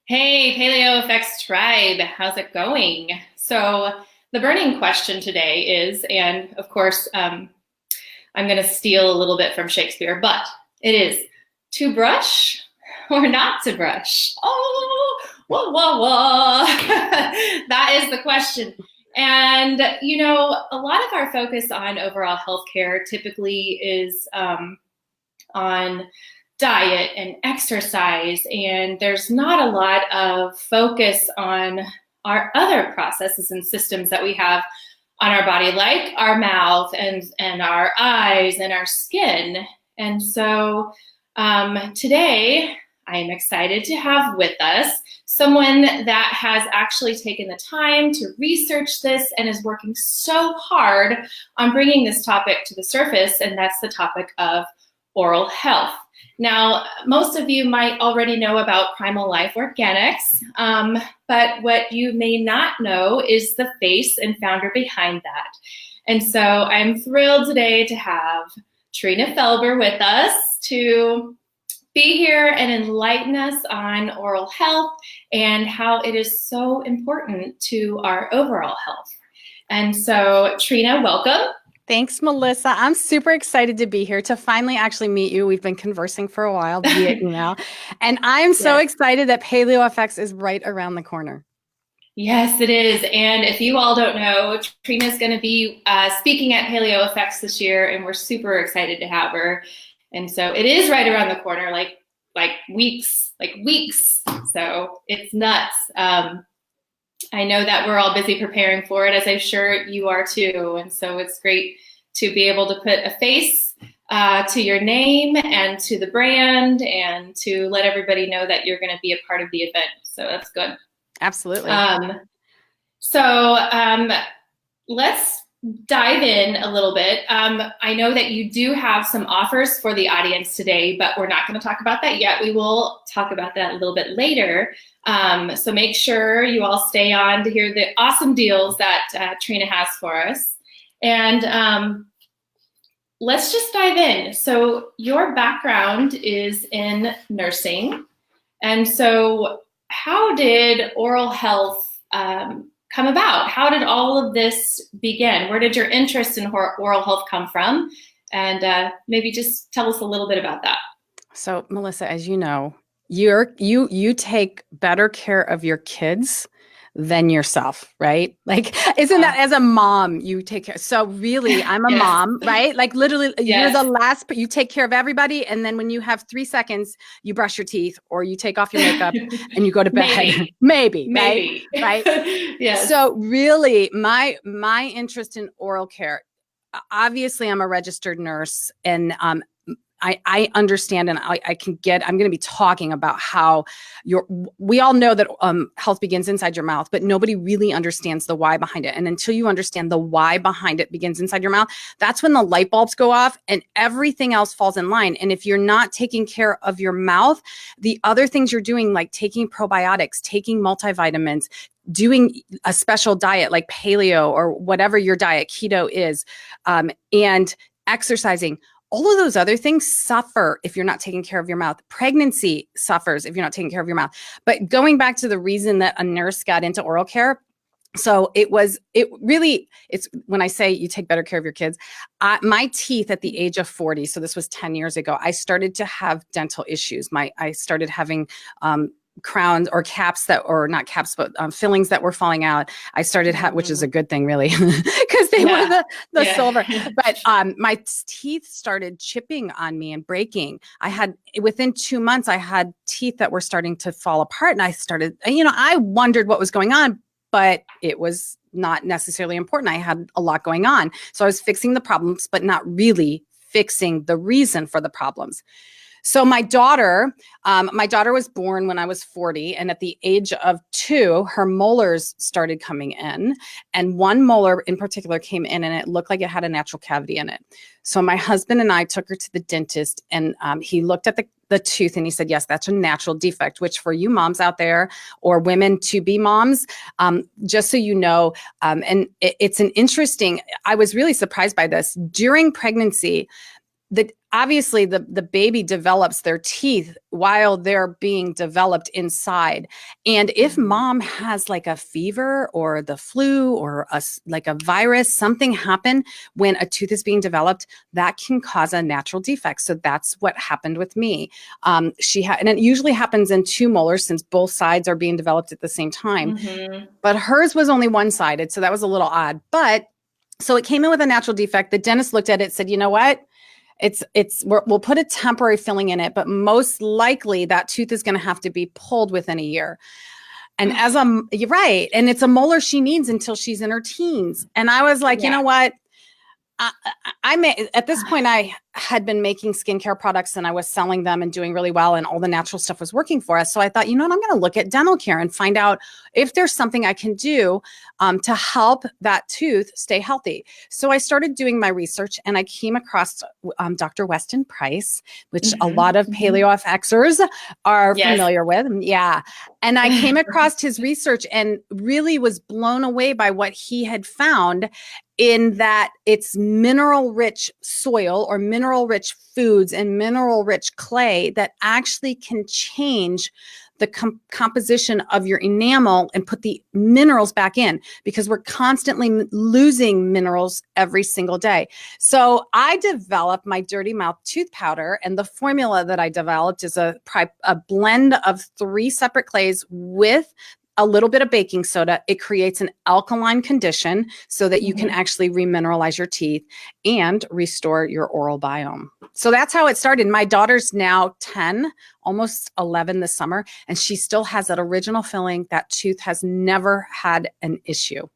Hey, Paleo Effects Tribe, how's it going? So, the burning question today is, and of course, I'm going to steal a little bit from Shakespeare, but it is to brush or not to brush? Oh, whoa, whoa, whoa. That is the question. And, a lot of our focus on overall healthcare typically is on diet and exercise, and there's not a lot of focus on our other processes and systems that we have on our body, like our mouth and our eyes and our skin. And so today I am excited to have with us someone that has actually taken the time to research this and is working so hard on bringing this topic to the surface, and that's the topic of oral health. Now, most of you might already know about Primal Life Organics, but what you may not know is the face and founder behind that. And so I'm thrilled today to have Trina Felber with us to be here and enlighten us on oral health and how it is so important to our overall health. And so, Trina, welcome. Thanks, Melissa. I'm super excited to be here to finally actually meet you. We've been conversing for a while via email, and I'm so excited that Paleo FX is right around the corner. Yes, it is. And if you all don't know, Trina's going to be speaking at Paleo FX this year, and we're super excited to have her. And so it is right around the corner, like weeks. So it's nuts. I know that we're all busy preparing for it, as I'm sure you are too. And so it's great to be able to put a face to your name and to the brand and to let everybody know that you're going to be a part of the event. So that's good. Absolutely. Let's dive in a little bit. I know that you do have some offers for the audience today, but we're not going to talk about that yet. We will talk about that a little bit later. So make sure you all stay on to hear the awesome deals that Trina has for us. And let's just dive in. So your background is in nursing. And so how did oral health come about? How did all of this begin? Where did your interest in oral health come from? And maybe just tell us a little bit about that. So, Melissa, as you know, you take better care of your kids than yourself, right? Like, isn't that as a mom, you take care? So really, I'm a mom, right? Like literally you're the last, but you take care of everybody. And then when you have 3 seconds, you brush your teeth or you take off your makeup and you go to bed. Maybe. Right? Yes. So really my interest in oral care, obviously I'm a registered nurse, and I understand, and I'm going to be talking about how we all know that health begins inside your mouth, but nobody really understands the why behind it. And until you understand the why behind it begins inside your mouth, that's when the light bulbs go off and everything else falls in line. And if you're not taking care of your mouth, the other things you're doing, like taking probiotics, taking multivitamins, doing a special diet like paleo or whatever your diet, keto is, and exercising, all of those other things suffer if you're not taking care of your mouth. Pregnancy suffers if you're not taking care of your mouth. But going back to the reason that a nurse got into oral care, so it's when I say you take better care of your kids, my teeth at the age of 40, so this was 10 years ago, I started to have dental issues. I started having crowns or caps or not caps, but fillings that were falling out. I started which is a good thing really, because they were the silver. But my teeth started chipping on me and breaking. Within 2 months, I had teeth that were starting to fall apart, and I started, I wondered what was going on, but it was not necessarily important. I had a lot going on. So I was fixing the problems, but not really fixing the reason for the problems. So my daughter was born when I was 40, and at the age of 2, her molars started coming in, and one molar in particular came in, and it looked like it had a natural cavity in it. So my husband and I took her to the dentist, and he looked at the tooth and he said, yes, that's a natural defect, which for you moms out there or women to be moms, just so you know, and it's I was really surprised by this. During pregnancy, obviously the baby develops their teeth while they're being developed inside. And if mom has like a fever or the flu or like a virus, something happen when a tooth is being developed, that can cause a natural defect. So that's what happened with me. And it usually happens in 2 molars since both sides are being developed at the same time. But hers was only one-sided, so that was a little odd. But so it came in with a natural defect. The dentist looked at it, said, you know what? We'll put a temporary filling in it, but most likely that tooth is going to have to be pulled within a year. And you're right. And it's a molar she needs until she's in her teens. And I was like, you know what? At this point, I had been making skincare products and I was selling them and doing really well, and all the natural stuff was working for us. So I thought, you know what, I'm going to look at dental care and find out if there's something I can do to help that tooth stay healthy. So I started doing my research and I came across Dr. Weston Price, which a lot of Paleo FXers are familiar with. Yeah. And I came across his research and really was blown away by what he had found, in that it's mineral rich soil or mineral rich foods and mineral rich clay that actually can change the composition of your enamel and put the minerals back in, because we're constantly losing minerals every single day. So I developed my Dirty Mouth tooth powder, and the formula that I developed is a blend of 3 separate clays with a little bit of baking soda. It creates an alkaline condition so that you can actually remineralize your teeth and restore your oral biome. So that's how it started. My daughter's now 10, almost 11 this summer, and she still has that original filling. That tooth has never had an issue.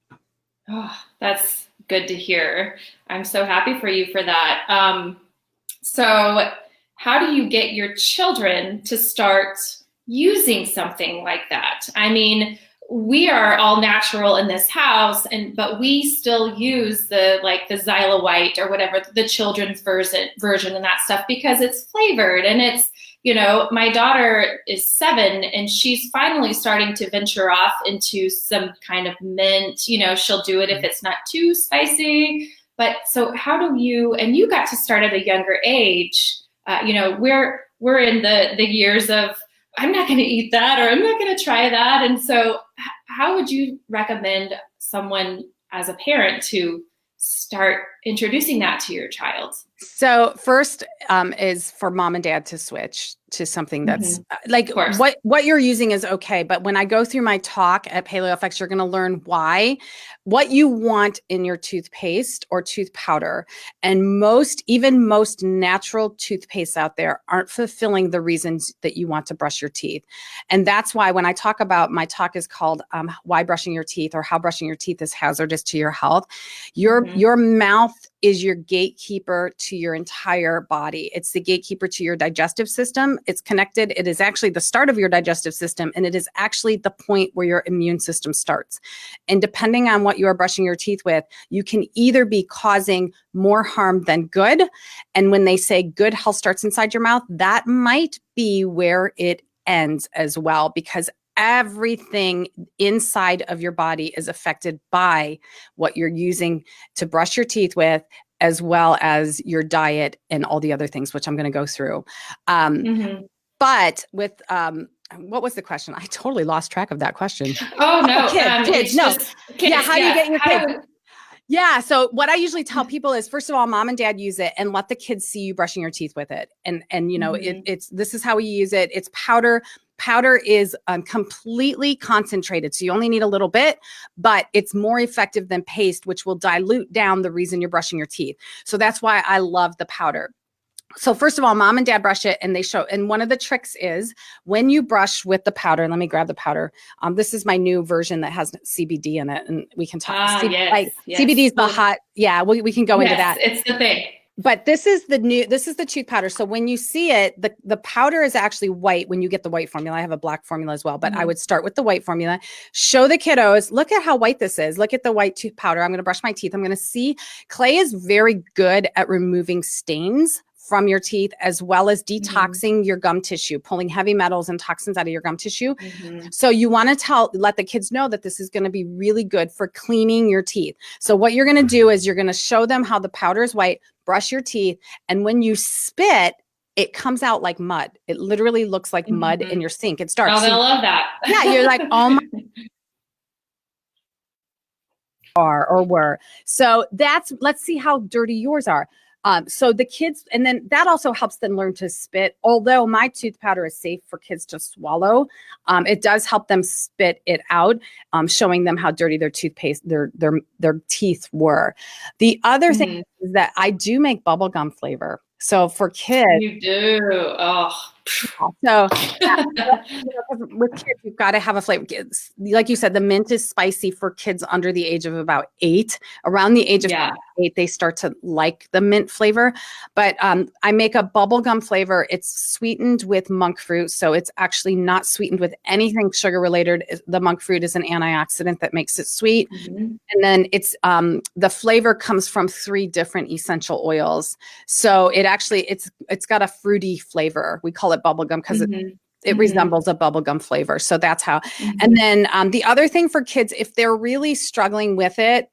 Oh, that's good to hear. I'm so happy for you for that. So how do you get your children to start using something like that? I mean, we are all natural in this house, but we still use the Xyla White or whatever, the children's version and that stuff, because it's flavored. And it's, my daughter is 7 and she's finally starting to venture off into some kind of mint. She'll do it if it's not too spicy. But so how do you, and you got to start at a younger age, we're in the years of, I'm not going to eat that, or I'm not going to try that. And so how would you recommend someone as a parent to start introducing that to your child? So first is for mom and dad to switch to something that's like what you're using is okay. But when I go through my talk at Paleo FX, you're going to learn what you want in your toothpaste or tooth powder. And most natural toothpastes out there aren't fulfilling the reasons that you want to brush your teeth. And that's why when I talk about, my talk is called Why Brushing Your Teeth, or How Brushing Your Teeth is Hazardous to Your Health. Your mouth is your gatekeeper to your entire body. It's the gatekeeper to your digestive system. It's connected. It is actually the start of your digestive system, and it is actually the point where your immune system starts. And depending on what you are brushing your teeth with, you can either be causing more harm than good. And when they say good health starts inside your mouth, that might be where it ends as well, because everything inside of your body is affected by what you're using to brush your teeth with, as well as your diet and all the other things, which I'm going to go through. But with, what was the question? I totally lost track of that question. Oh, no. Kids. Yeah, how do you get your kids? Yeah. So what I usually tell people is, first of all, mom and dad use it and let the kids see you brushing your teeth with it. And this is how we use it. It's powder. Powder is completely concentrated. So you only need a little bit, but it's more effective than paste, which will dilute down the reason you're brushing your teeth. So that's why I love the powder. So first of all, mom and dad brush it, and they show, and one of the tricks is when you brush with the powder, let me grab the powder. This is my new version that has CBD in it, and we can talk. CBD is the hot. Yeah, we can go into that. It's the thing. But this is the tooth powder. So when you see it, the powder is actually white when you get the white formula. I have a black formula as well, but I would start with the white formula. Show the kiddos, look at how white this is. Look at the white tooth powder. I'm going to brush my teeth. I'm going to see clay is very good at removing stains from your teeth, as well as detoxing your gum tissue, pulling heavy metals and toxins out of your gum tissue. So you want to let the kids know that this is going to be really good for cleaning your teeth. So what you're going to do is you're going to show them how the powder is white, brush your teeth, and when you spit, it comes out like mud. It literally looks like mud in your sink. It's dark. Oh, they'll love that. Yeah, you're like, oh my. Or were. So let's see how dirty yours are. So the kids, and then that also helps them learn to spit. Although my tooth powder is safe for kids to swallow, it does help them spit it out, showing them how dirty their toothpaste, their teeth were. The other thing is that I do make bubblegum flavor. So for kids, you do. Oh. So with kids, you've got to have a flavor. Like you said, the mint is spicy for kids under the age of about 8. Around the age of 8, they start to like the mint flavor. But I make a bubblegum flavor. It's sweetened with monk fruit. So it's actually not sweetened with anything sugar related. The monk fruit is an antioxidant that makes it sweet. And then it's the flavor comes from 3 different essential oils. So it's got a fruity flavor. We call it bubblegum because it resembles a bubblegum flavor. So that's how. And then the other thing for kids, if they're really struggling with it,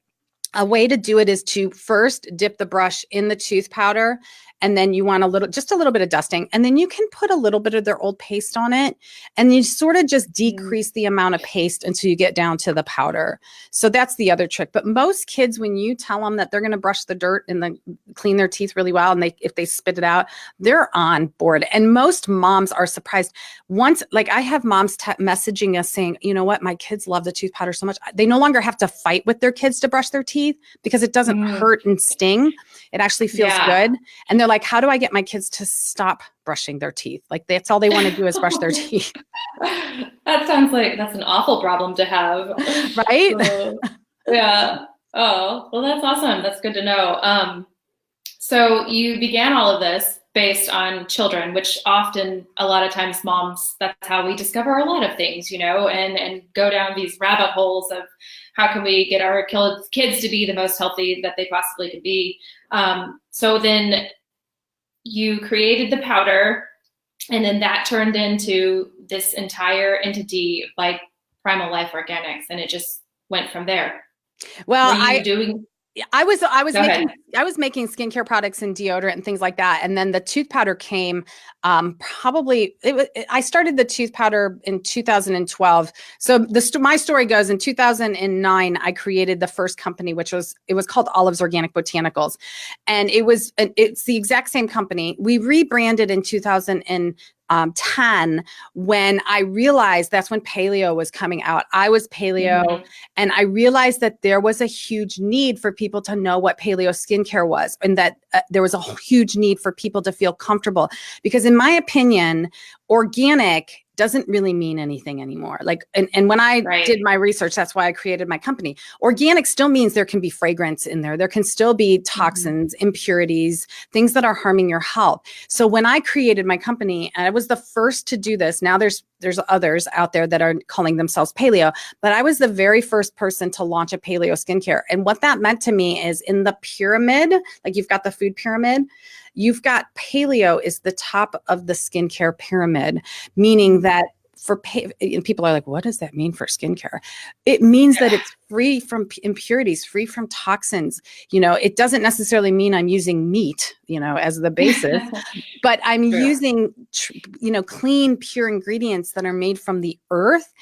a way to do it is to first dip the brush in the tooth powder, and then you want just a little bit of dusting, and then you can put a little bit of their old paste on it, and you sort of just decrease the amount of paste until you get down to the powder. So that's the other trick. But most kids, when you tell them that they're going to brush the dirt and then clean their teeth really well, and if they spit it out, they're on board. And most moms are surprised. Once, like I have moms messaging us saying, you know what, my kids love the tooth powder so much. They no longer have to fight with their kids to brush their teeth because it doesn't hurt and sting. It actually feels good. And they're like, how do I get my kids to stop brushing their teeth? Like that's all they want to do is brush their teeth. That sounds like that's an awful problem to have. Right? Yeah. Oh, well, that's awesome. That's good to know. So you began all of this based on children, which often, a lot of times moms, that's how we discover a lot of things, and go down these rabbit holes of how can we get our kids to be the most healthy that they possibly could be. So then you created the powder, and then that turned into this entire entity like Primal Life Organics, and it just went from there. Well, I was making skincare products and deodorant and things like that. And then the tooth powder came, I started the tooth powder in 2012. So my story goes, in 2009, I created the first company, it was called Olive's Organic Botanicals. And it's the exact same company. We rebranded in 2010 when I realized that's when paleo was coming out. I was paleo, and I realized that there was a huge need for people to know what paleo skincare was, and that there was a huge need for people to feel comfortable, because in my opinion, organic doesn't really mean anything anymore. And when I did my research, that's why I created my company. Organic still means there can be fragrance in there. There can still be toxins, impurities, things that are harming your health. So when I created my company, and I was the first to do this, now there's others out there that are calling themselves paleo, but I was the very first person to launch a paleo skincare. And what that meant to me is, in the pyramid, like you've got the food pyramid, you've got paleo is the top of the skincare pyramid, meaning that people are like, what does that mean for skincare? It means that it's free from impurities, free from toxins. It doesn't necessarily mean I'm using meat, as the basis, but I'm using, clean, pure ingredients that are made from the earth.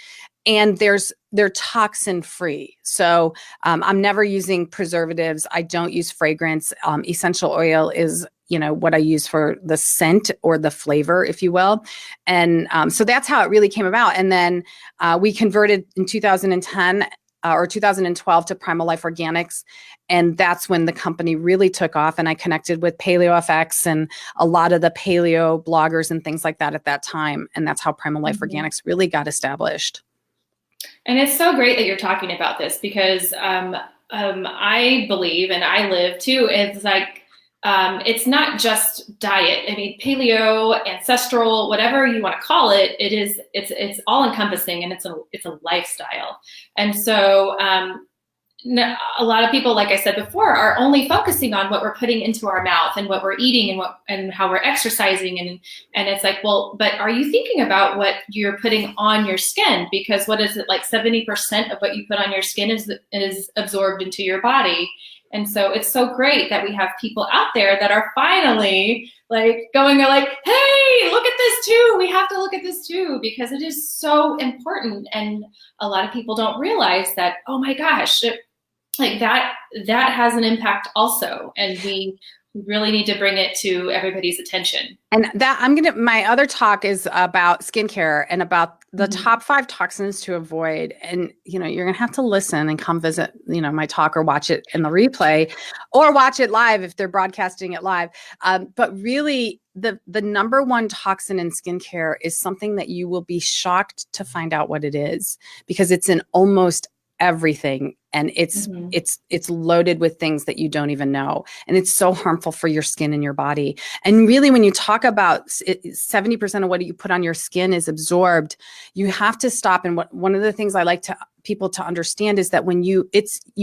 And they're toxin free. So I'm never using preservatives. I don't use fragrance. Essential oil is, what I use for the scent or the flavor, if you will. And so that's how it really came about. And then we converted in 2010 or 2012 to Primal Life Organics. And that's when the company really took off. And I connected with Paleo FX and a lot of the paleo bloggers and things like that at that time. And that's how Primal Life Organics really got established. And it's so great that you're talking about this, because I believe, and I live too, it's like, it's not just diet. I mean, paleo, ancestral, whatever you want to call it, it's all encompassing, and it's a lifestyle. And so a lot of people, like I said before, are only focusing on what we're putting into our mouth and what we're eating and how we're exercising. And it's like, well, but are you thinking about what you're putting on your skin? Because what is it, like 70% of what you put on your skin is absorbed into your body. And so it's so great that we have people out there that are finally like going like, hey, look at this too. We have to look at this too, because it is so important. And a lot of people don't realize that, oh my gosh, like that has an impact also. And we really need to bring it to everybody's attention. And that my other talk is about skincare and about the top 5 toxins to avoid. And, you're going to have to listen and come visit, my talk or watch it in the replay or watch it live if they're broadcasting it live. But really the number 1 toxin in skincare is something that you will be shocked to find out what it is, because it's in almost everything. And it's loaded with things that you don't even know. And it's so harmful for your skin and your body. And really, when you talk about 70% of what you put on your skin is absorbed, you have to stop. And one of the things I like people to understand is that when you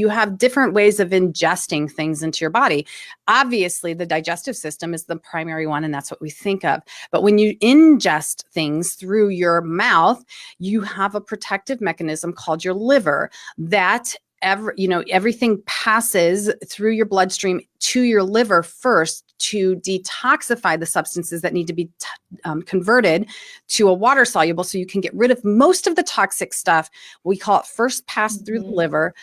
have different ways of ingesting things into your body. Obviously, the digestive system is the primary one, and that's what we think of. But when you ingest things through your mouth, you have a protective mechanism called your liver that everything passes through your bloodstream to your liver first to detoxify the substances that need to be converted to a water soluble, so you can get rid of most of the toxic stuff. We call it first pass through the liver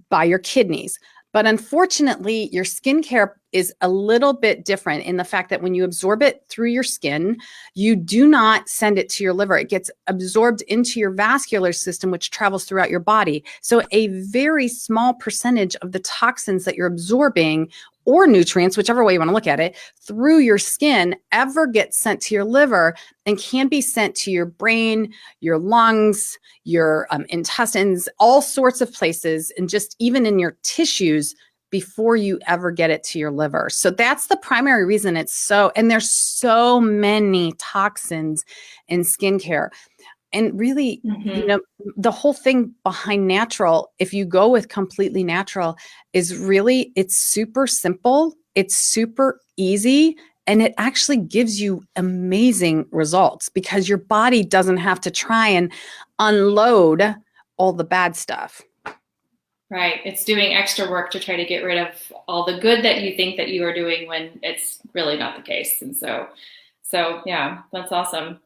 by your kidneys. But unfortunately, your skincare is a little bit different in the fact that when you absorb it through your skin, you do not send it to your liver. It gets absorbed into your vascular system, which travels throughout your body. So a very small percentage of the toxins that you're absorbing, or nutrients, whichever way you want to look at it, through your skin ever get sent to your liver and can be sent to your brain, your lungs, your intestines, all sorts of places, and just even in your tissues before you ever get it to your liver. So that's the primary reason and there's so many toxins in skincare. And really, the whole thing behind natural, if you go with completely natural, is really, it's super simple, it's super easy, and it actually gives you amazing results because your body doesn't have to try and unload all the bad stuff. Right. It's doing extra work to try to get rid of all the good that you think that you are doing when it's really not the case. And so yeah, that's awesome.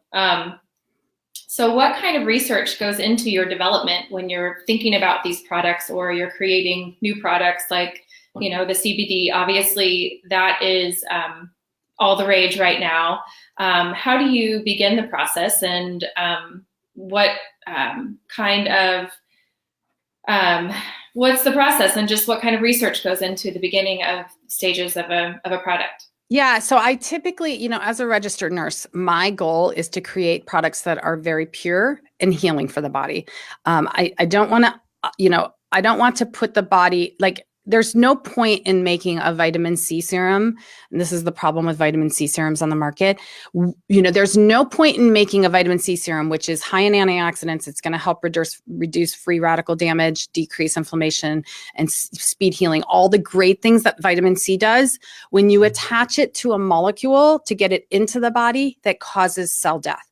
So what kind of research goes into your development when you're thinking about these products or you're creating new products like, the CBD? Obviously, that is all the rage right now. How do you begin the process, and what kind of what's the process, and just what kind of research goes into the beginning of stages of a product? Yeah. So I typically, as a registered nurse, my goal is to create products that are very pure and healing for the body. I don't want to, I don't want to put the body, like, there's no point in making a vitamin C serum. And this is the problem with vitamin C serums on the market. There's no point in making a vitamin C serum, which is high in antioxidants. It's going to help reduce free radical damage, decrease inflammation, and speed healing. All the great things that vitamin C does, when you attach it to a molecule to get it into the body, that causes cell death.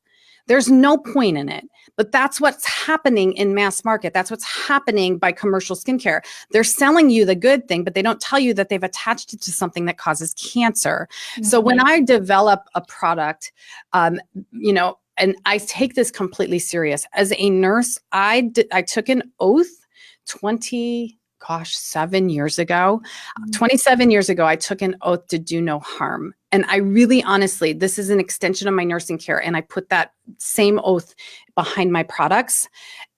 There's no point in it, but that's what's happening in mass market. That's what's happening by commercial skincare. They're selling you the good thing, but they don't tell you that they've attached it to something that causes cancer. So when I develop a product, and I take this completely serious. As a nurse, I took an oath 27 years ago. 27 years ago, I took an oath to do no harm. And I really, honestly, this is an extension of my nursing care. And I put that same oath behind my products.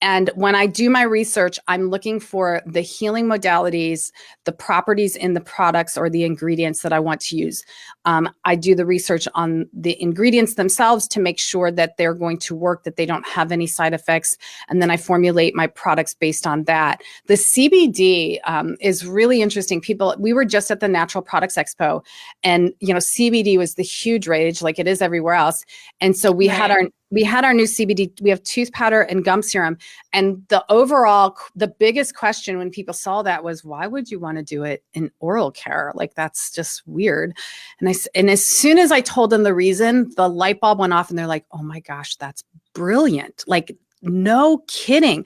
And when I do my research, I'm looking for the healing modalities, the properties in the products or the ingredients that I want to use. I do the research on the ingredients themselves to make sure that they're going to work, that they don't have any side effects. And then I formulate my products based on that. The CBD is really interesting. We were just at the Natural Products Expo, and CBD was the huge rage, like it is everywhere else. And so we had we had our new CBD, we have tooth powder and gum serum. And the biggest question when people saw that was, why would you want to do it in oral care? Like, that's just weird. And as soon as I told them the reason, the light bulb went off and they're like, oh my gosh, that's brilliant. Like, no kidding.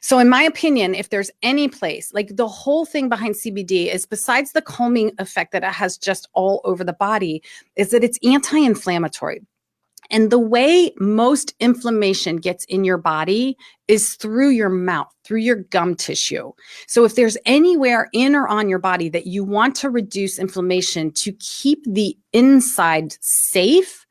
So in my opinion, if there's any place, like the whole thing behind CBD is, besides the calming effect that it has just all over the body, is that it's anti-inflammatory. And the way most inflammation gets in your body is through your mouth, through your gum tissue. So if there's anywhere in or on your body that you want to reduce inflammation to keep the inside safe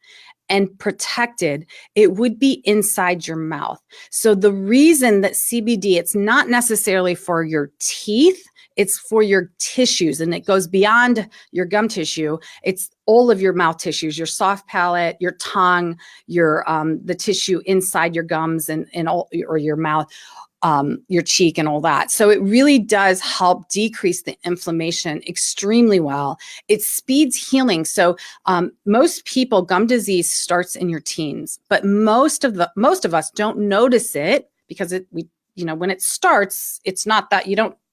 and protected, it would be inside your mouth. So the reason that CBD, it's not necessarily for your teeth, it's for your tissues, and it goes beyond your gum tissue. It's all of your mouth tissues, your soft palate, your tongue, your the tissue inside your gums and all, or your mouth, your cheek and all that. So it really does help decrease the inflammation extremely well. It speeds healing. So most people, gum disease starts in your teens, but most of us don't notice it because when it starts, it's not that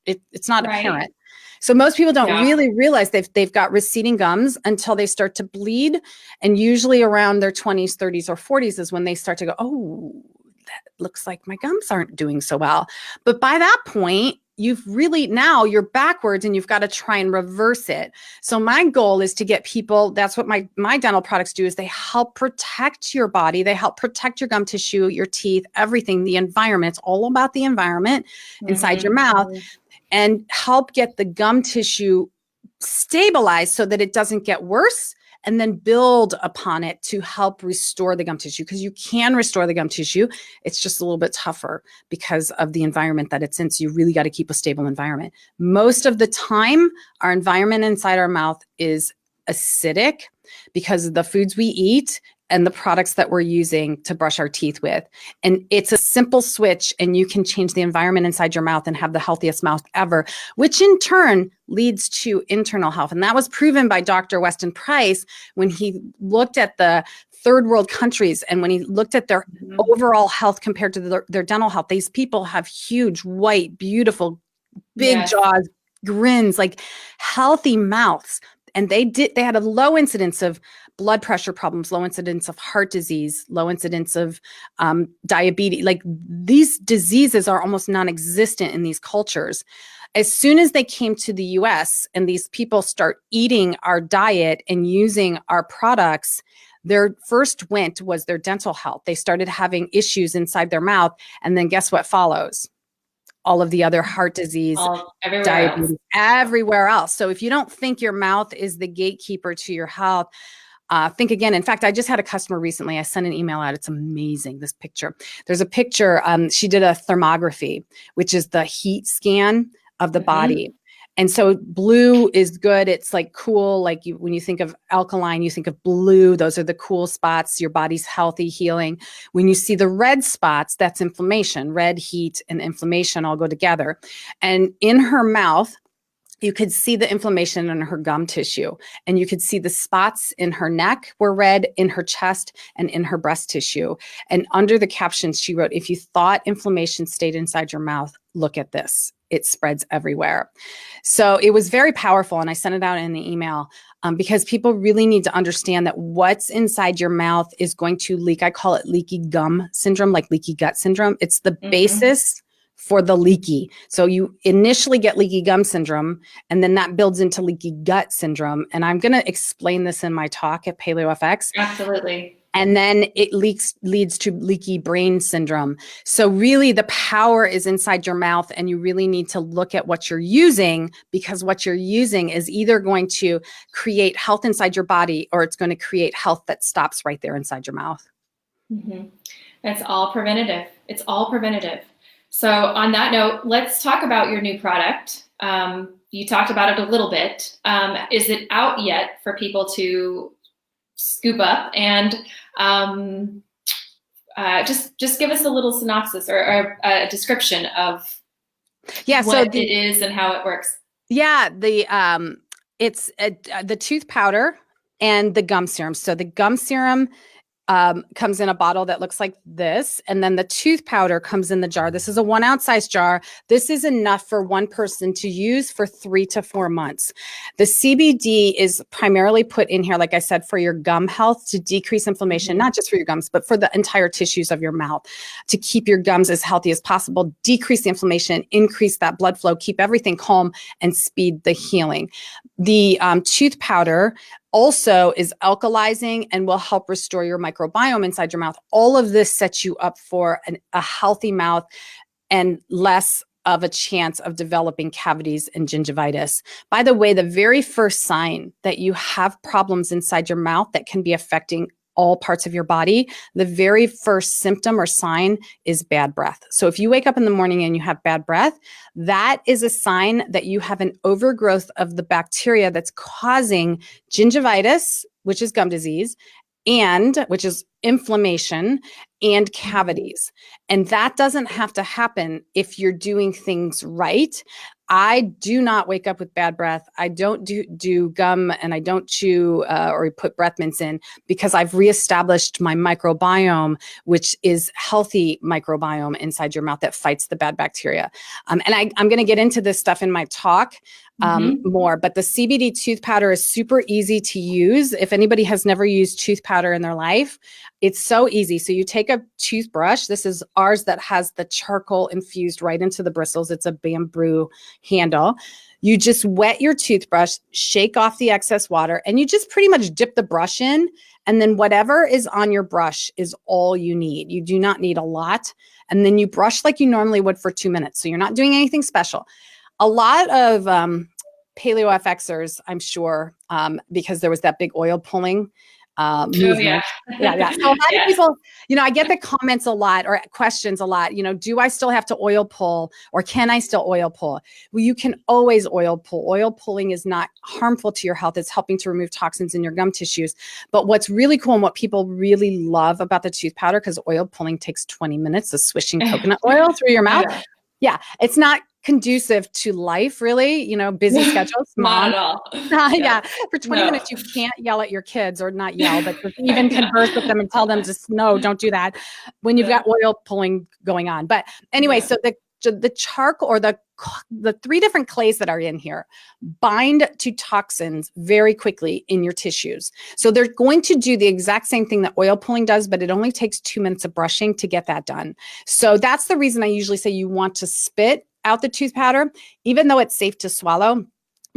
it's not apparent. So most people don't really realize they've got receding gums until they start to bleed. And usually around their 20s, 30s, or 40s is when they start to go, oh, that looks like my gums aren't doing so well. But by that point, now you're backwards and you've got to try and reverse it. So my goal is to get people, that's what my dental products do, is they help protect your body. They help protect your gum tissue, your teeth, everything, the environment. It's all about the environment inside your mouth, and help get the gum tissue stabilized so that it doesn't get worse, and then build upon it to help restore the gum tissue, because you can restore the gum tissue. It's just a little bit tougher because of the environment that it's in. So you really got to keep a stable environment. Most of the time, our environment inside our mouth is acidic because of the foods we eat and the products that we're using to brush our teeth with. And it's a simple switch, and you can change the environment inside your mouth and have the healthiest mouth ever, which in turn leads to internal health. And that was proven by Dr. Weston Price when he looked at the third world countries and when he looked at their overall health compared to their dental health. These people have huge, white, beautiful, big jaws, grins, like healthy mouths. And they had a low incidence of blood pressure problems, low incidence of heart disease, low incidence of diabetes. Like, these diseases are almost non-existent in these cultures. As soon as they came to the US and these people start eating our diet and using our products, their first went was their dental health. They started having issues inside their mouth. And then guess what follows? All of the other heart disease, diabetes, everywhere else. So if you don't think your mouth is the gatekeeper to your health, think again. In fact, I just had a customer recently. I sent an email out. It's amazing, this picture. There's a picture. She did a thermography, which is the heat scan of the body. And so blue is good. It's like cool. Like when you think of alkaline, you think of blue. Those are the cool spots. Your body's healthy, healing. When you see the red spots, that's inflammation. Red, heat, and inflammation all go together. And in her mouth, you could see the inflammation in her gum tissue, and you could see the spots in her neck were red, in her chest, and in her breast tissue. And under the captions, she wrote, if you thought inflammation stayed inside your mouth, look at this. It spreads everywhere. So it was very powerful. And I sent it out in the email because people really need to understand that what's inside your mouth is going to leak. I call it leaky gum syndrome, like leaky gut syndrome. It's the basis for the leaky. So you initially get leaky gum syndrome, and then that builds into leaky gut syndrome. And I'm going to explain this in my talk at Paleo FX. Absolutely. And then it leads to leaky brain syndrome. So really the power is inside your mouth, and you really need to look at what you're using, because what you're using is either going to create health inside your body, or it's going to create health that stops right there inside your mouth. It's all preventative. It's all preventative. So on that note, let's talk about your new product. You talked about it a little bit. Is it out yet for people to scoop up? And just give us a little synopsis or a description of what it is and how it works. Yeah, it's the tooth powder and the gum serum. So the gum serum comes in a bottle that looks like this. And then the tooth powder comes in the jar. This is a 1 ounce size jar. This is enough for one person to use for 3 to 4 months. The CBD is primarily put in here, like I said, for your gum health, to decrease inflammation, not just for your gums, but for the entire tissues of your mouth, to keep your gums as healthy as possible, decrease the inflammation, increase that blood flow, keep everything calm, and speed the healing. The tooth powder also is alkalizing and will help restore your microbiome inside your mouth. All of this sets you up for a healthy mouth and less of a chance of developing cavities and gingivitis. By the way, the very first sign that you have problems inside your mouth that can be affecting all parts of your body, the very first symptom or sign is bad breath. So if you wake up in the morning and you have bad breath, that is a sign that you have an overgrowth of the bacteria that's causing gingivitis, which is gum disease, and which is inflammation and cavities. And that doesn't have to happen if you're doing things right. I do not wake up with bad breath. I don't do gum, and I don't chew or put breath mints in, because I've reestablished my microbiome, which is healthy microbiome inside your mouth that fights the bad bacteria. And I'm going to get into this stuff in my talk more, but the CBD tooth powder is super easy to use. If anybody has never used tooth powder in their life, it's so easy. So you take a toothbrush. This is ours that has the charcoal infused right into the bristles. It's a bamboo handle. You just wet your toothbrush, shake off the excess water, and you just pretty much dip the brush in. And then whatever is on your brush is all you need. You do not need a lot. And then you brush like you normally would for 2 minutes. So you're not doing anything special. A lot of Paleo FXers, I'm sure, because there was that big oil pulling movement. Yeah. So a lot of people, I get the comments a lot, or questions a lot, do I still have to oil pull, or can I still oil pull? Well, you can always oil pull. Oil pulling is not harmful to your health. It's helping to remove toxins in your gum tissues. But what's really cool and what people really love about the tooth powder, because oil pulling takes 20 minutes of swishing coconut oil through your mouth. Yeah, it's not conducive to life, really, busy schedules. Not at all. For 20 minutes, you can't yell at your kids, or not yell, but just even converse with them and tell them, just no, don't do that when you've got oil pulling going on. But anyway, so the charcoal, or the 3 different clays that are in here, bind to toxins very quickly in your tissues. So they're going to do the exact same thing that oil pulling does, but it only takes 2 minutes of brushing to get that done. So that's the reason I usually say you want to spit out the tooth powder, even though it's safe to swallow,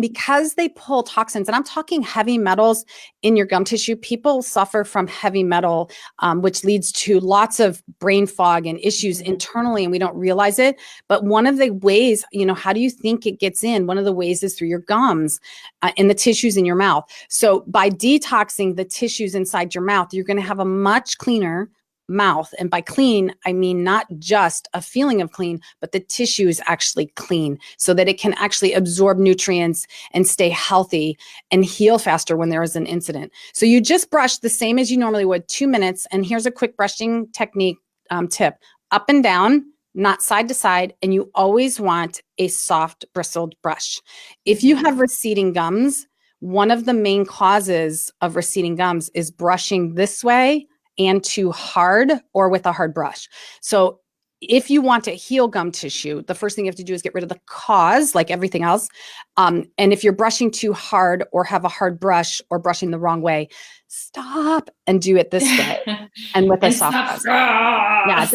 because they pull toxins. And I'm talking heavy metals in your gum tissue. People suffer from heavy metal, which leads to lots of brain fog and issues internally, and we don't realize it. But one of the ways, how do you think it gets in? One of the ways is through your gums, in the tissues in your mouth. So by detoxing the tissues inside your mouth, you're going to have a much cleaner mouth. And by clean, I mean not just a feeling of clean, but the tissue is actually clean, so that it can actually absorb nutrients and stay healthy and heal faster when there is an incident. So you just brush the same as you normally would, 2 minutes. And here's a quick brushing technique tip: up and down, not side to side. And you always want a soft bristled brush. If you have receding gums, one of the main causes of receding gums is brushing this way and too hard, or with a hard brush. So if you want to heal gum tissue, the first thing you have to do is get rid of the cause, like everything else. And if you're brushing too hard, or have a hard brush, or brushing the wrong way, stop and do it this way, and with a soft brush. Yeah,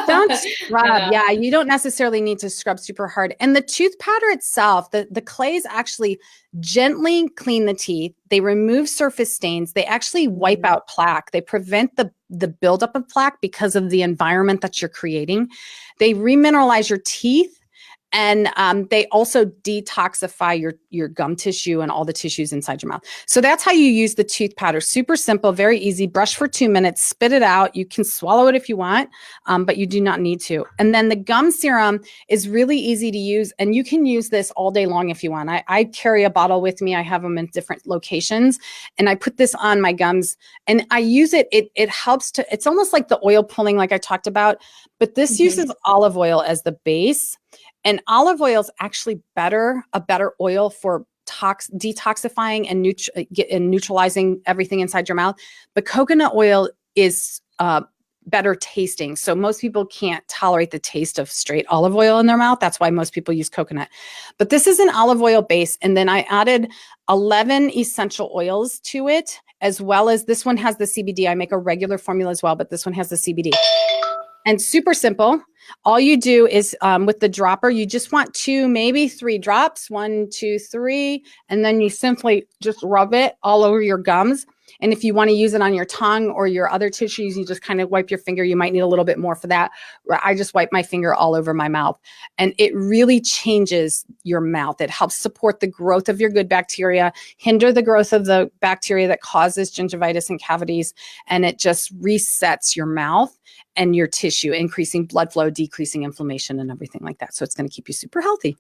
don't scrub. Yeah, you don't necessarily need to scrub super hard. And the tooth powder itself, the clays actually gently clean the teeth. They remove surface stains. They actually wipe out plaque. They prevent the buildup of plaque because of the environment that you're creating. They remineralize your teeth. And they also detoxify your gum tissue and all the tissues inside your mouth. So that's how you use the tooth powder. Super simple, very easy. Brush for 2 minutes, spit it out. You can swallow it if you want, but you do not need to. And then the gum serum is really easy to use, and you can use this all day long if you want. I carry a bottle with me. I have them in different locations, and I put this on my gums, and I use it. It helps to, it's almost like the oil pulling, like I talked about, but this uses olive oil as the base. And olive oil is actually a better oil for detoxifying and neutralizing everything inside your mouth. But coconut oil is better tasting. So most people can't tolerate the taste of straight olive oil in their mouth. That's why most people use coconut. But this is an olive oil base. And then I added 11 essential oils to it, as well as this one has the CBD. I make a regular formula as well, but this one has the CBD. And super simple. All you do is with the dropper, you just want 2, maybe 3 drops, 1, 2, 3, and then you simply just rub it all over your gums. And if you want to use it on your tongue or your other tissues, you just kind of wipe your finger. You might need a little bit more for that. I just wipe my finger all over my mouth. And it really changes your mouth. It helps support the growth of your good bacteria, hinder the growth of the bacteria that causes gingivitis and cavities. And it just resets your mouth and your tissue, increasing blood flow, decreasing inflammation and everything like that. So it's going to keep you super healthy.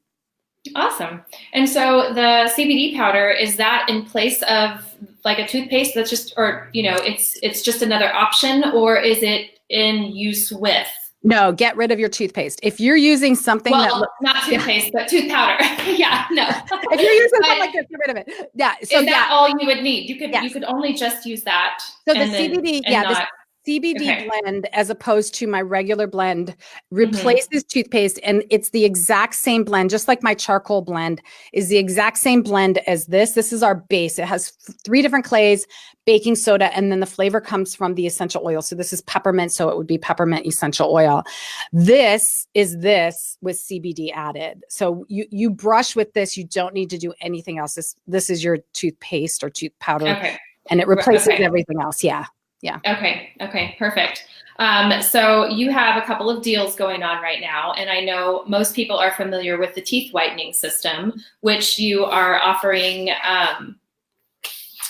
Awesome. And so the CBD powder, is that in place of like a toothpaste that's just, or, it's just another option, or is it in use with? No, get rid of your toothpaste. If you're using something not toothpaste, but tooth powder. Yeah, no. If you're using something like this, get rid of it. Yeah. So is that all you would need? You could only just use that. So the CBD, the CBD blend, as opposed to my regular blend, replaces toothpaste, and it's the exact same blend, just like my charcoal blend is the exact same blend as this. This is our base. It has 3 different clays, baking soda, and then the flavor comes from the essential oil. So this is peppermint, so it would be peppermint essential oil. This is this with CBD added. So you brush with this. You don't need to do anything else. This is your toothpaste or tooth powder, and it replaces everything else. Yeah. Yeah. Okay. Perfect. So you have a couple of deals going on right now, and I know most people are familiar with the teeth whitening system, which you are offering.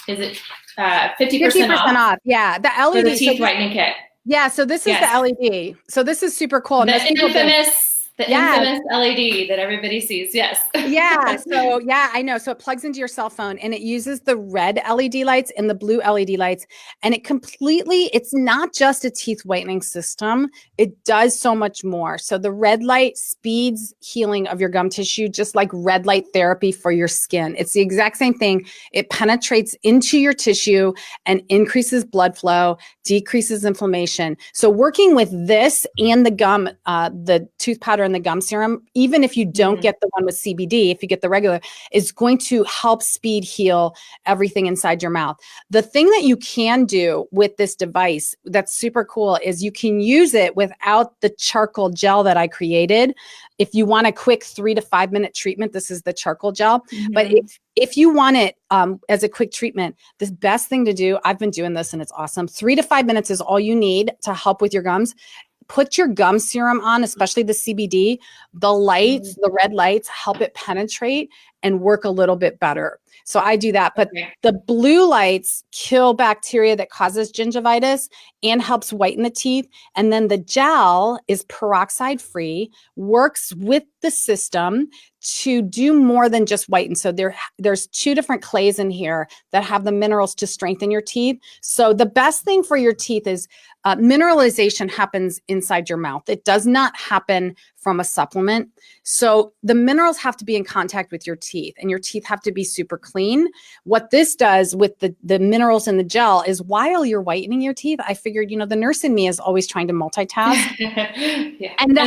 Is it 50% off? Yeah, the LED for the teeth whitening kit. Yeah. So this is the LED. So this is super cool. The infamous LED that everybody sees. Yes. Yeah. So I know. So it plugs into your cell phone, and it uses the red LED lights and the blue LED lights. And it's not just a teeth whitening system. It does so much more. So the red light speeds healing of your gum tissue, just like red light therapy for your skin. It's the exact same thing. It penetrates into your tissue and increases blood flow, decreases inflammation. So working with this and the gum, the tooth powder and the gum serum, even if you don't get the one with CBD, if you get the regular, is going to help speed heal everything inside your mouth. The thing that you can do with this device that's super cool is you can use it without the charcoal gel that I created. If you want a quick 3 to 5 minute treatment, this is the charcoal gel. But if you want it as a quick treatment, the best thing to do, I've been doing this and it's awesome. 3 to 5 minutes is all you need to help with your gums. Put your gum serum on, especially the CBD. The lights, the red lights, help it penetrate and work a little bit better. So I do that. But the blue lights kill bacteria that causes gingivitis and helps whiten the teeth. And then the gel is peroxide free, works with the system to do more than just whiten. So there's 2 different clays in here that have the minerals to strengthen your teeth. So the best thing for your teeth is mineralization happens inside your mouth. It does not happen from a supplement. So the minerals have to be in contact with your teeth, and your teeth have to be super clean. What this does with the minerals in the gel is while you're whitening your teeth, I figured, the nurse in me is always trying to multitask. And the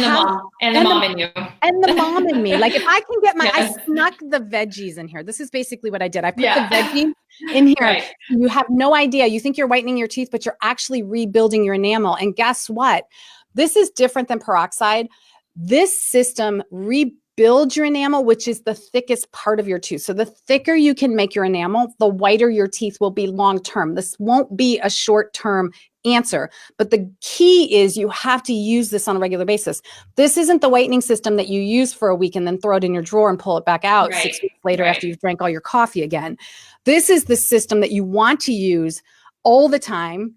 mom in you. And the mom in me. Like if I can get I snuck the veggies in here. This is basically what I did. I put the veggies in here. Right. You have no idea. You think you're whitening your teeth, but you're actually rebuilding your enamel. And guess what? This is different than peroxide. This system rebuilds your enamel, which is the thickest part of your tooth. So the thicker you can make your enamel, the whiter your teeth will be long-term. This won't be a short-term answer. But the key is you have to use this on a regular basis. This isn't the whitening system that you use for a week and then throw it in your drawer and pull it back out 6 weeks later after you've drank all your coffee again. This is the system that you want to use all the time.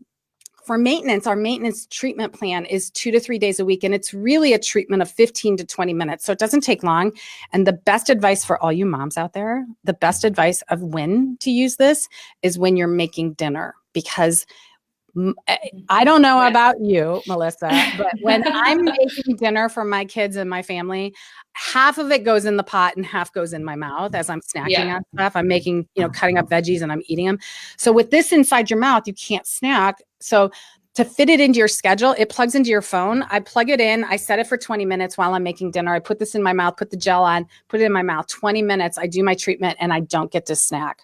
For maintenance, our maintenance treatment plan is 2 to 3 days a week, and it's really a treatment of 15 to 20 minutes. So it doesn't take long. And the best advice for all you moms out there, the best advice of when to use this is when you're making dinner, because I don't know about you, Melissa, but when I'm making dinner for my kids and my family, half of it goes in the pot and half goes in my mouth as I'm snacking on stuff. I'm making, cutting up veggies and I'm eating them. So with this inside your mouth, you can't snack. So to fit it into your schedule, it plugs into your phone. I plug it in. I set it for 20 minutes while I'm making dinner. I put this in my mouth, put the gel on, put it in my mouth. 20 minutes, I do my treatment and I don't get to snack.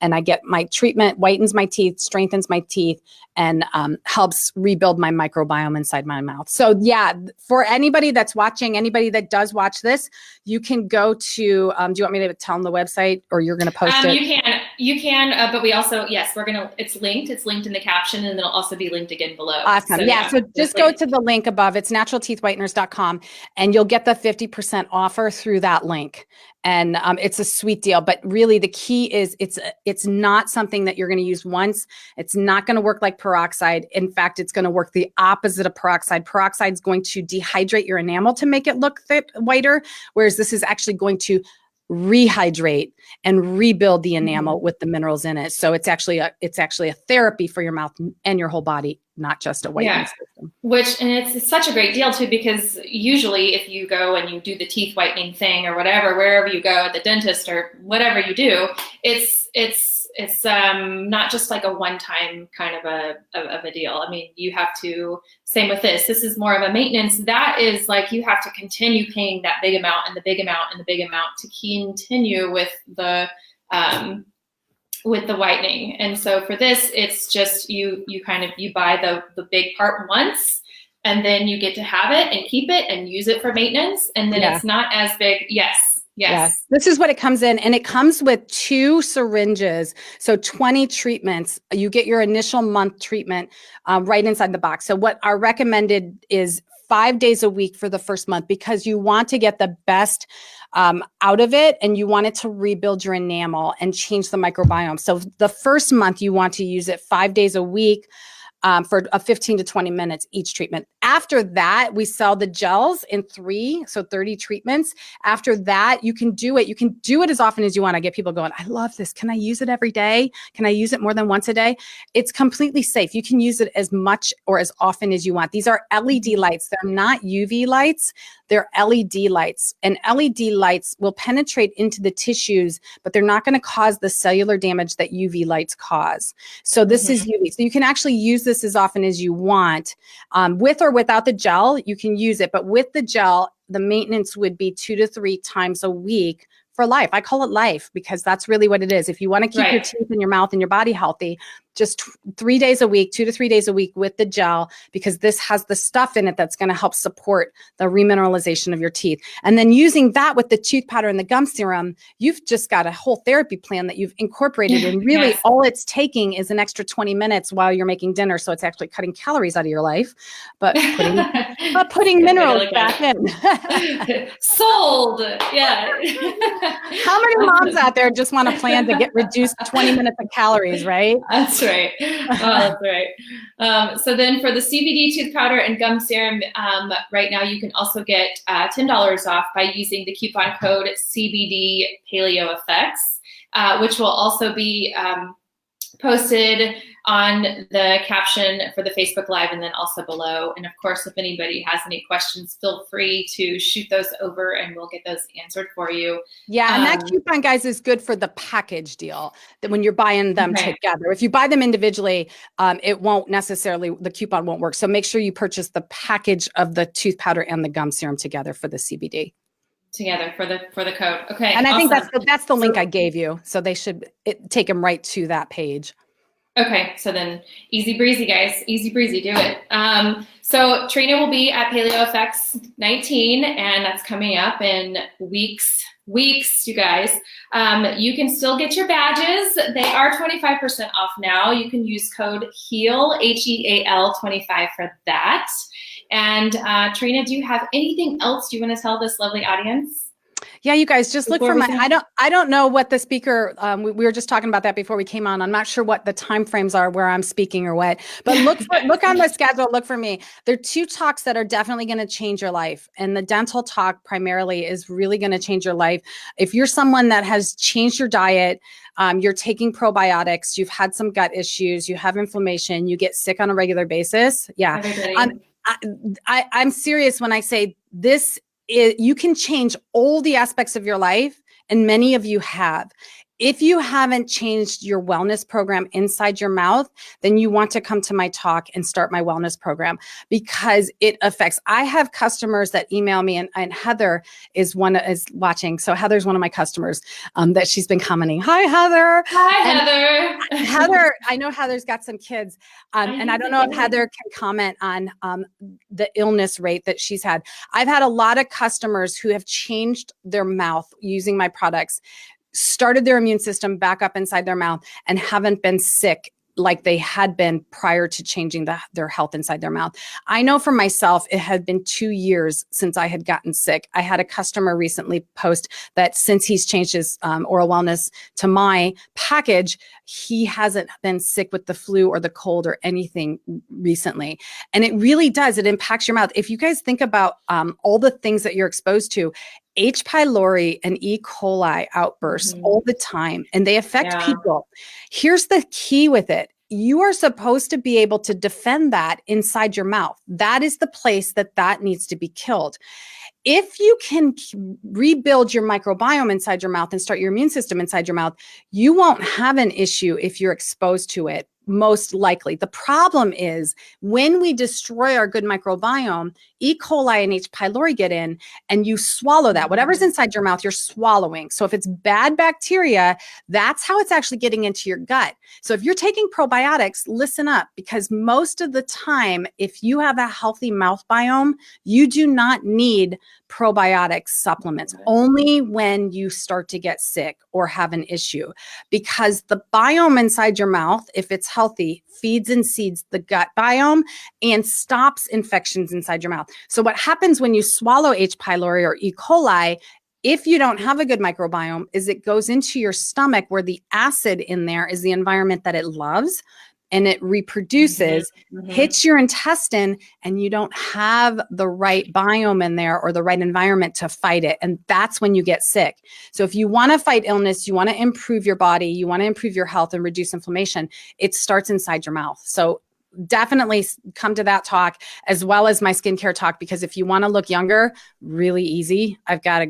And I get my treatment, whitens my teeth, strengthens my teeth, and helps rebuild my microbiome inside my mouth. So yeah, for anybody that's watching, anybody that does watch this, you can go to, do you want me to tell them the website or you're going to post it? You can, but we also, yes, it's linked in the caption and it'll also be linked again below. Awesome. So just go to the link above. It's naturalteethwhiteners.com and you'll get the 50% offer through that link. And it's a sweet deal, but really the key is it's not something that you're going to use once. It's not going to work like peroxide. In fact, it's going to work the opposite of peroxide. Peroxide is going to dehydrate your enamel to make it look whiter, whereas this is actually going to rehydrate and rebuild the enamel with the minerals in it. So it's actually a therapy for your mouth and your whole body, not just a whitening system. And it's such a great deal too, because usually if you go and you do the teeth whitening thing or whatever, wherever you go at the dentist or whatever you do, it's not just like a one-time kind of a deal. I mean, you have to, same with this is more of a maintenance. That is like, you have to continue paying that big amount and the big amount and the big amount to continue with the whitening. And so for this, it's just, you buy the big part once and then you get to have it and keep it and use it for maintenance. And then it's not as big. Yes. This is what it comes in. And it comes with 2 syringes. So 20 treatments. You get your initial month treatment right inside the box. So what our recommended is 5 days a week for the first month, because you want to get the best out of it and you want it to rebuild your enamel and change the microbiome. So the first month you want to use it 5 days a week for 15 to 20 minutes each treatment. After that, we sell the gels in 3, so 30 treatments. After that, you can do it. You can do it as often as you want. I get people going, I love this. Can I use it every day? Can I use it more than once a day? It's completely safe. You can use it as much or as often as you want. These are LED lights. They're not UV lights. They're LED lights. And LED lights will penetrate into the tissues, but they're not going to cause the cellular damage that UV lights cause. So this is UV. So you can actually use this as often as you want. With or without the gel, you can use it. But with the gel, the maintenance would be 2 to 3 times a week for life. I call it life because that's really what it is. If you want to keep your teeth and your mouth and your body healthy, just 3 days a week, 2 to 3 days a week with the gel, because this has the stuff in it that's going to help support the remineralization of your teeth. And then using that with the tooth powder and the gum serum, you've just got a whole therapy plan that you've incorporated. And really all it's taking is an extra 20 minutes while you're making dinner. So it's actually cutting calories out of your life, but putting minerals back in. Sold. Yeah. How many moms out there just want a plan to get reduced 20 minutes of calories, right? That's right. That's right. So then for the CBD tooth powder and gum serum, right now you can also get $10 off by using the coupon code CBD Paleo Effects, which will also be posted on the caption for the Facebook Live and then also below. And of course, if anybody has any questions, feel free to shoot those over and we'll get those answered for you. Yeah, and that coupon, guys, is good for the package deal that when you're buying them together. If you buy them individually, it won't necessarily, the coupon won't work. So make sure you purchase the package of the tooth powder and the gum serum together for the CBD. Together for the code. Okay. And I think that's the link I gave you. So they should take them right to that page. Okay. So then easy breezy, guys, easy breezy, do it. So Trina will be at Paleo Effects 19 and that's coming up in weeks, you guys. You can still get your badges. They are 25% off now. You can use code HEAL, HEAL 25 for that. And Trina, do you have anything else you want to tell this lovely audience? Yeah, you guys just look before for we my, finish? I don't know what the speaker, we were just talking about that before we came on. I'm not sure what the time frames are where I'm speaking or what, but look on the schedule, look for me. There are two talks that are definitely going to change your life. And the dental talk primarily is really going to change your life. If you're someone that has changed your diet, you're taking probiotics, you've had some gut issues, you have inflammation, you get sick on a regular basis. Yeah. Everybody. I'm serious when I say this. You can change all the aspects of your life, and many of you have. If you haven't changed your wellness program inside your mouth, then you want to come to my talk and start my wellness program, because it affects. I have customers that email me, and Heather is watching. So Heather's one of my customers that she's been commenting. Hi, Heather. Hi, And Heather. Heather, I know Heather's got some kids, and I don't know if do. Heather can comment on the illness rate that she's had. I've had a lot of customers who have changed their mouth using my products, started their immune system back up inside their mouth, and haven't been sick like they had been prior to changing their health inside their mouth. I know for myself, it had been 2 years since I had gotten sick. I had a customer recently post that since he's changed his oral wellness to my package, he hasn't been sick with the flu or the cold or anything recently. And it really does. It impacts your mouth. If you guys think about all the things that you're exposed to, H. pylori and E. coli outbursts all the time, and they affect people. Here's the key with it. You are supposed to be able to defend that inside your mouth. That is the place that needs to be killed. If you can rebuild your microbiome inside your mouth and start your immune system inside your mouth, you won't have an issue if you're exposed to it, most likely. The problem is when we destroy our good microbiome, E. coli and H. pylori get in, and you swallow that. Whatever's inside your mouth, you're swallowing. So if it's bad bacteria, that's how it's actually getting into your gut. So if you're taking probiotics, listen up, because most of the time, if you have a healthy mouth biome, you do not need probiotic supplements, only when you start to get sick or have an issue, because the biome inside your mouth, if it's healthy, feeds and seeds the gut biome and stops infections inside your mouth. So what happens when you swallow H. pylori or E. coli, if you don't have a good microbiome, is it goes into your stomach, where the acid in there is the environment that it loves, and it reproduces, hits your intestine, and you don't have the right biome in there or the right environment to fight it. And that's when you get sick. So if you want to fight illness, you want to improve your body, you want to improve your health and reduce inflammation, it starts inside your mouth. So definitely come to that talk, as well as my skincare talk, because if you want to look younger, really easy. I've got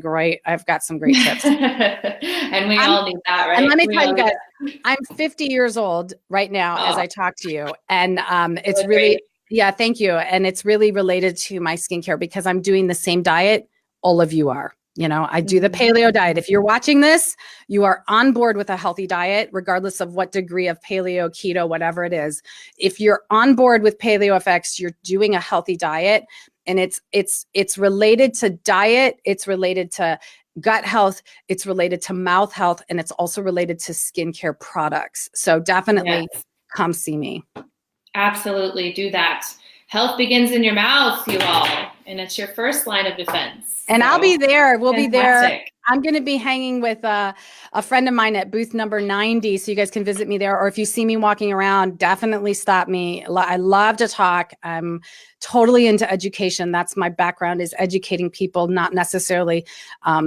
some great tips. And we all need that, right? And let me tell you guys, I'm 50 years old right now as I talk to you. And it's really, yeah, thank you. And it's really related to my skincare, because I'm doing the same diet all of you are. You know, I do the paleo diet. If you're watching this, you are on board with a healthy diet, regardless of what degree of paleo, keto, whatever it is. If you're on board with Paleo FX, you're doing a healthy diet, and it's related to diet. It's related to gut health. It's related to mouth health, and it's also related to skincare products. So definitely come see me. Absolutely, do that. Health begins in your mouth, you all, and it's your first line of defense. And so, I'll be there. We'll be there. I'm going to be hanging with a friend of mine at booth number 90, so you guys can visit me there. Or if you see me walking around, definitely stop me. I love to talk. I'm totally into education. That's my background, is educating people, not necessarily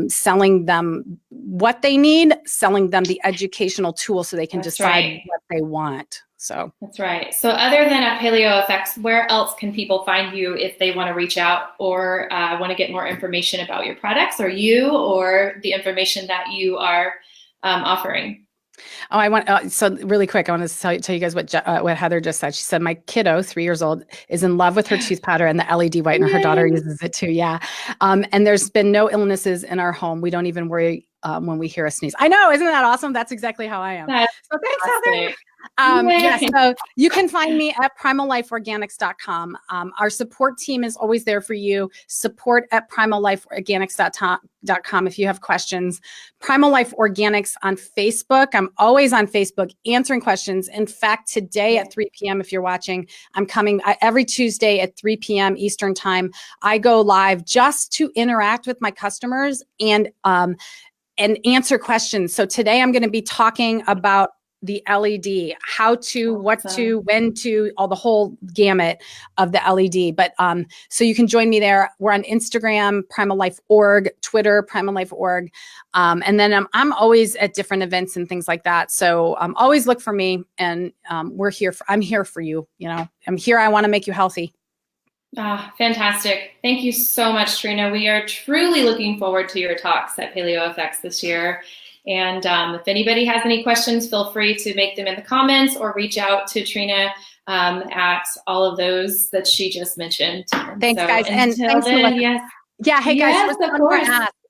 selling them what they need, selling them the educational tool so they can decide what they want. So that's right. So other than at Paleo FX, where else can people find you if they want to reach out or want to get more information about your products or you or the information that you are offering? Oh, I want so really quick. I want to tell you guys what Heather just said. She said my kiddo, 3 years old, is in love with her tooth powder and the LED whitener. Her daughter uses it too. Yeah, and there's been no illnesses in our home. We don't even worry when we hear a sneeze. I know, isn't that awesome? That's exactly how I am. That's So thanks, fantastic. Heather. Yeah, so you can find me at primallifeorganics.com. Our support team is always there for you. Support at primallifeorganics.com if you have questions. Primal Life Organics on Facebook. I'm always on Facebook answering questions. In fact, today at 3 p.m., if you're watching, I'm coming every Tuesday at 3 p.m. Eastern time. I go live just to interact with my customers and answer questions. So today I'm going to be talking about the LED, how to, what to, when to, all the whole gamut of the LED. But so you can join me there. We're on Instagram, Primal Life Org, Twitter, Primal Life Org. And then I'm always at different events and things like that. So always look for me, and I'm here for you. You know, I'm here. I want to make you healthy. Fantastic. Thank you so much, Trina. We are truly looking forward to your talks at PaleoFX this year. And if anybody has any questions, feel free to make them in the comments or reach out to Trina at all of those that she just mentioned. Thanks, guys. And thanks, Melissa. Yes. Yeah. Hey, guys, yes,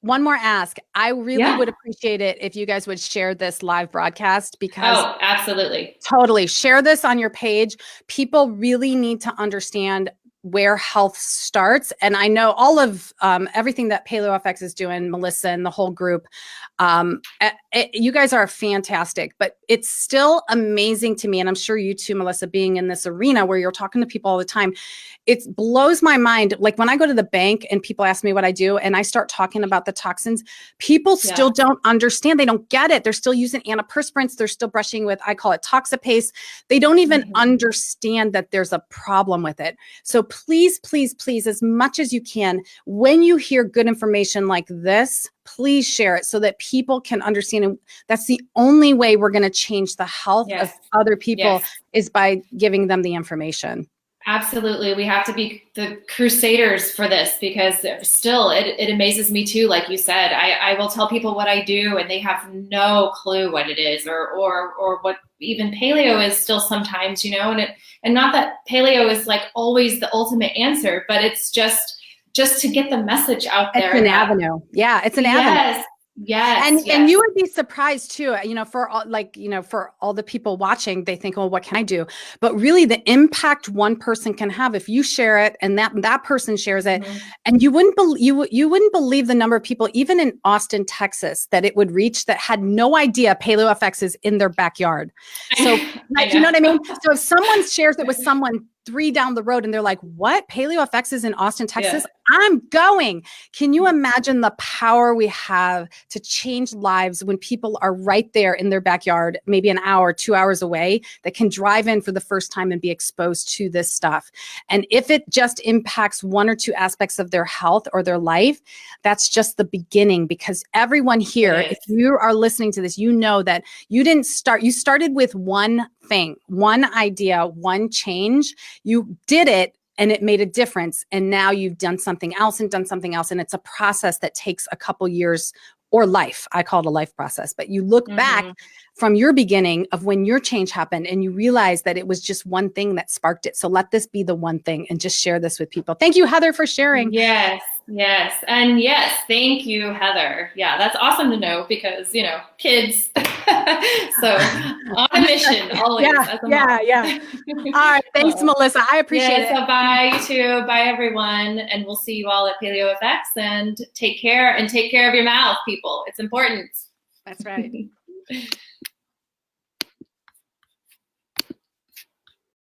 one more ask. I really would appreciate it if you guys would share this live broadcast, because absolutely. Totally. Share this on your page. People really need to understand where health starts. And I know all of everything that PaleoFX is doing, Melissa and the whole group, you guys are fantastic, but it's still amazing to me. And I'm sure you too, Melissa, being in this arena where you're talking to people all the time, it blows my mind. Like when I go to the bank and people ask me what I do and I start talking about the toxins, people still don't understand. They don't get it. They're still using antiperspirants. They're still brushing with, I call it toxapaste. They don't even understand that there's a problem with it. So please, please, please, as much as you can, when you hear good information like this, please share it so that people can understand. And that's the only way we're going to change the health of other people is by giving them the information. Absolutely. We have to be the crusaders for this, because still it amazes me too. Like you said, I will tell people what I do and they have no clue what it is or what even paleo is still sometimes, you know, and not that paleo is like always the ultimate answer, but it's just to get the message out there. It's an avenue. Yeah, it's an avenue. Yes. And you would be surprised too, you know, for all the people watching, they think, oh, what can I do? But really the impact one person can have if you share it and that person shares it, and you wouldn't believe the number of people, even in Austin, Texas, that it would reach that had no idea PaleoFX is in their backyard. So you know what I mean? So if someone shares it with someone 3 down the road and they're like, what? PaleoFX is in Austin, Texas? I'm going. Can you imagine the power we have to change lives when people are right there in their backyard, maybe an hour, 2 hours away, that can drive in for the first time and be exposed to this stuff? And if it just impacts 1 or 2 aspects of their health or their life, that's just the beginning, because everyone here, if you are listening to this, you know that you started with one thing, one idea, one change. You did it and it made a difference. And now you've done something else and done something else. And it's a process that takes a couple years or life. I call it a life process. But you look back from your beginning of when your change happened and you realize that it was just one thing that sparked it. So let this be the one thing and just share this with people. Thank you, Heather, for sharing. Yes. And yes, thank you, Heather. Yeah, that's awesome to know because, you know, kids. So on a mission always. Yeah. All right. Thanks, Melissa. I appreciate it. So bye, you too. Bye, everyone. And we'll see you all at PaleoFX, and take care of your mouth, people. It's important. That's right.